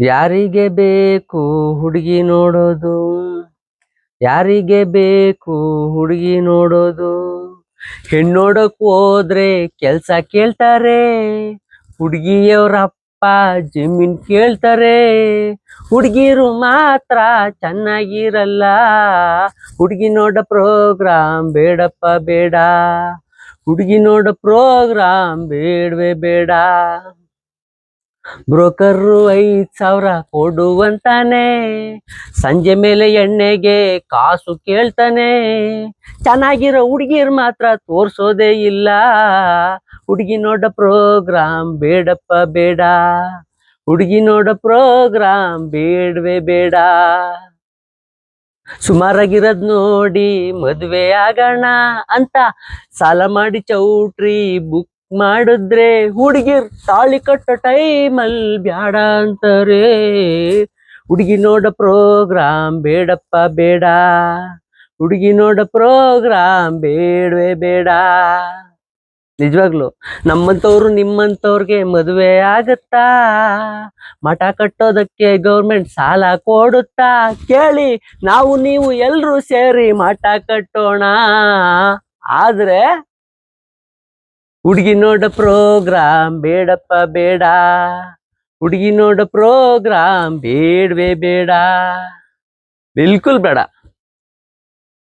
ಯಾರಿಗೆ ಬೇಕು ಹುಡುಗಿ ನೋಡೋದು, ಯಾರಿಗೆ ಬೇಕು ಹುಡುಗಿ ನೋಡೋದು. ಹೆಣ್ಣೋಡಕ್ ಹೋದ್ರೆ ಕೆಲ್ಸ ಕೇಳ್ತಾರೆ, ಹುಡುಗಿಯವರಪ್ಪ ಜಮೀನ್ ಕೇಳ್ತಾರೆ. ಹುಡುಗಿರು ಮಾತ್ರ ಚೆನ್ನಾಗಿರಲ್ಲ, ಹುಡುಗಿ ನೋಡ ಪ್ರೋಗ್ರಾಮ್ ಬೇಡಪ್ಪ ಬೇಡ, ಹುಡುಗಿ ನೋಡ ಪ್ರೋಗ್ರಾಮ್ ಬೇಡವೇ ಬೇಡ. ಬ್ರೋಕರು 5,000 ಕೊಡುವಂತಾನೆ, ಸಂಜೆ ಮೇಲೆ ಎಣ್ಣೆಗೆ ಕಾಸು ಕೇಳ್ತಾನೆ. ಚೆನ್ನಾಗಿರೋ ಹುಡುಗಿರ್ ಮಾತ್ರ ತೋರ್ಸೋದೇ ಇಲ್ಲ, ಹುಡುಗಿ ನೋಡ ಪ್ರೋಗ್ರಾಮ್ ಬೇಡಪ್ಪ ಬೇಡ, ಹುಡುಗಿ ನೋಡ ಪ್ರೋಗ್ರಾಮ್ ಬೇಡವೇ ಬೇಡ. ಸುಮಾರಾಗಿರೋದ್ ನೋಡಿ ಮದುವೆ ಆಗೋಣ ಅಂತ ಸಾಲ ಮಾಡಿ ಚೌಟ್ರಿ ಬುಕ್ ಮಾಡಿದ್ರೆ, ಹುಡುಗಿರ್ ತಾಳಿ ಕಟ್ಟೋ ಟೈಮಲ್ಲಿ ಬ್ಯಾಡ ಅಂತಾರೆ. ಹುಡುಗಿ ನೋಡ ಪ್ರೋಗ್ರಾಮ್ ಬೇಡಪ್ಪ ಬೇಡ, ಹುಡುಗಿ ನೋಡ ಪ್ರೋಗ್ರಾಮ್ ಬೇಡವೇ ಬೇಡ. ನಿಜವಾಗ್ಲು ನಮ್ಮಂತವ್ರು ನಿಮ್ಮಂತವ್ರಿಗೆ ಮದುವೆ ಆಗತ್ತಾ? ಮಠ ಕಟ್ಟೋದಕ್ಕೆ ಗೌರ್ಮೆಂಟ್ ಸಾಲ ಕೊಡುತ್ತಾ? ಕೇಳಿ, ನಾವು ನೀವು ಎಲ್ರೂ ಸೇರಿ ಮಠ ಕಟ್ಟೋಣ. ಆದ್ರೆ ಹುಡುಗಿ ನೋಡ ಪ್ರೋಗ್ರಾಮ್ ಬೇಡಪ್ಪ ಬೇಡ, ಹುಡುಗಿ ನೋಡ ಪ್ರೋಗ್ರಾಮ್ ಬೇಡವೇ ಬೇಡ, ಬಿಲ್ಕುಲ್ ಬೇಡ.